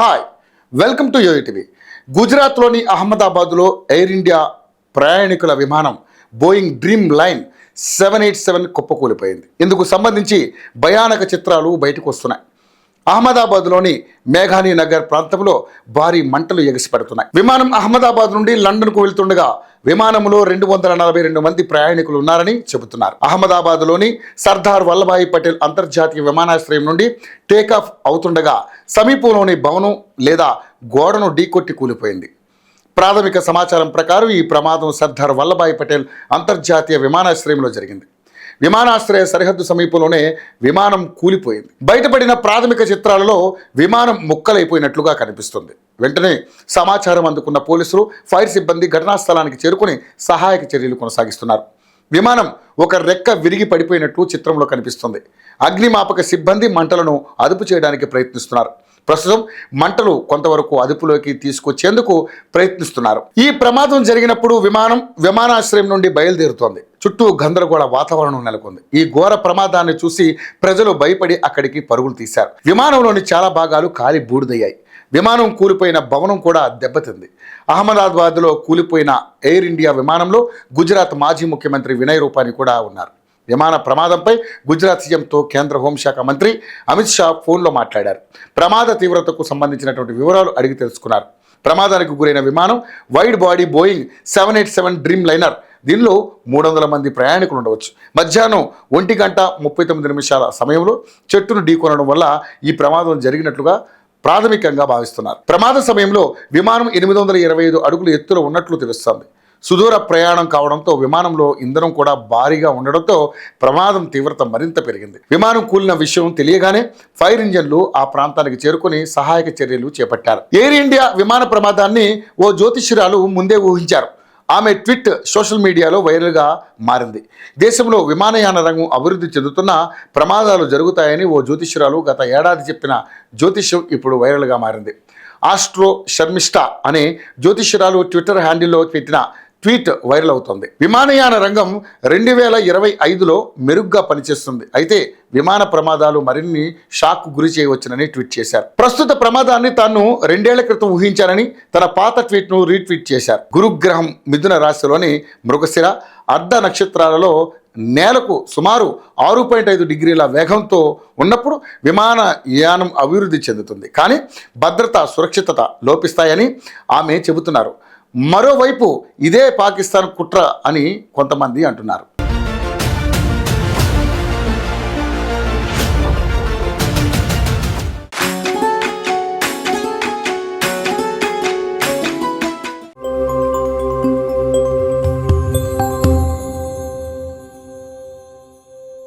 Hi, welcome to యోటీవీ. గుజరాత్లోని అహ్మదాబాద్లో air India ప్రయాణికుల విమానం బోయింగ్ డ్రీమ్ లైన్ 787 కుప్పకూలిపోయింది. ఇందుకు సంబంధించి భయానక చిత్రాలు బయటకు వస్తున్నాయి. అహ్మదాబాద్లోని మేఘానీ నగర్ ప్రాంతంలో భారీ మంటలు ఎగిసిపడుతున్నాయి. విమానం అహ్మదాబాద్ నుండి లండన్కు వెళ్తుండగా విమానంలో 242 మంది ప్రయాణికులు ఉన్నారని చెబుతున్నారు. అహ్మదాబాద్లోని సర్దార్ వల్లభాయ్ పటేల్ అంతర్జాతీయ విమానాశ్రయం నుండి టేకాఫ్ అవుతుండగా సమీపంలోని భవనం లేదా గోడను ఢీకొట్టి కూలిపోయింది. ప్రాథమిక సమాచారం ప్రకారం ఈ ప్రమాదం సర్దార్ వల్లభాయ్ పటేల్ అంతర్జాతీయ విమానాశ్రయంలో జరిగింది. విమానాశ్రయ సరిహద్దు సమీపంలోనే విమానం కూలిపోయింది. బయటపడిన ప్రాథమిక చిత్రాలలో విమానం ముక్కలైపోయినట్లుగా కనిపిస్తుంది. వెంటనే సమాచారం అందుకున్న పోలీసులు, ఫైర్ సిబ్బంది ఘటనా స్థలానికి చేరుకుని సహాయక చర్యలు కొనసాగిస్తున్నారు. విమానం ఒక రెక్క విరిగి పడిపోయినట్లు చిత్రంలో కనిపిస్తుంది. అగ్నిమాపక సిబ్బంది మంటలను అదుపు చేయడానికి ప్రయత్నిస్తున్నారు. ప్రస్తుతం మంటలు కొంతవరకు అదుపులోకి తీసుకొచ్చేందుకు ప్రయత్నిస్తున్నారు. ఈ ప్రమాదం జరిగినప్పుడు విమానాశ్రయం నుండి బయలుదేరుతోంది. చుట్టూ గందరగోళ వాతావరణం నెలకొంది. ఈ ఘోర ప్రమాదాన్ని చూసి ప్రజలు భయపడి అక్కడికి పరుగులు తీశారు. విమానంలోని చాలా భాగాలు కాలి బూడిదయ్యాయి. విమానం కూలిపోయిన భవనం కూడా దెబ్బతింది. అహ్మదాబాద్లో కూలిపోయిన ఎయిర్ ఇండియా విమానంలో గుజరాత్ మాజీ ముఖ్యమంత్రి వినయ్ రూపానీ కూడా ఉన్నారు. విమాన ప్రమాదంపై గుజరాత్ సీఎంతో కేంద్ర హోంశాఖ మంత్రి అమిత్ షా ఫోన్లో మాట్లాడారు. ప్రమాద తీవ్రతకు సంబంధించినటువంటి వివరాలు అడిగి తెలుసుకున్నారు. ప్రమాదానికి గురైన విమానం wide body Boeing 787 dream liner. దీనిలో 300 మంది ప్రయాణికులు ఉండవచ్చు. మధ్యాహ్నం 1:39 సమయంలో చెట్టును ఢీకొనడం వల్ల ఈ ప్రమాదం జరిగినట్లుగా ప్రాథమికంగా భావిస్తున్నారు. ప్రమాద సమయంలో విమానం 825 అడుగులు ఎత్తులో ఉన్నట్లు తెలుస్తోంది. సుదూర ప్రయాణం కావడంతో విమానంలో ఇంధనం కూడా భారీగా ఉండడంతో ప్రమాదం తీవ్రత మరింత పెరిగింది. విమానం కూలిన విషయం తెలియగానే ఫైర్ ఇంజన్లు ఆ ప్రాంతానికి చేరుకుని సహాయక చర్యలు చేపట్టారు. ఎయిర్ ఇండియా విమాన ప్రమాదాన్ని ఓ జ్యోతిష్యురాలు ముందే ఊహించారు. ఆమె ట్వీట్ సోషల్ మీడియాలో వైరల్గా మారింది. దేశంలో విమానయాన రంగం అభివృద్ధి చెందుతున్న ప్రమాదాలు జరుగుతాయని ఓ జ్యోతిష్యురాలు గత ఏడాది చెప్పిన జ్యోతిష్యం ఇప్పుడు వైరల్గా మారింది. ఆస్ట్రో శర్మిష్ఠా అనే జ్యోతిష్యురాలు ట్విట్టర్ హ్యాండిల్లో పెట్టిన ట్వీట్ వైరల్ అవుతోంది. విమానయాన రంగం 2025లో మెరుగ్గా పనిచేస్తుంది. అయితే విమాన ప్రమాదాలు మరిన్ని షాక్ గురి చేయవచ్చునని ట్వీట్ చేశారు. ప్రస్తుత ప్రమాదాన్ని తాను 2 ఏళ్ల క్రితం ఊహించానని తన పాత ట్వీట్ను రీట్వీట్ చేశారు. గురుగ్రహం మిథున రాశిలోని మృగశిర అర్ధ నక్షత్రాలలో నేలకు సుమారు 6.5 డిగ్రీల వేగంతో ఉన్నప్పుడు విమానయానం అభివృద్ధి చెందుతుంది. కానీ భద్రత, సురక్షితత లోపిస్తాయని ఆమె చెబుతున్నారు. మరోవైపు ఇదే పాకిస్తాన్ కుట్ర అని కొంతమంది అంటున్నారు.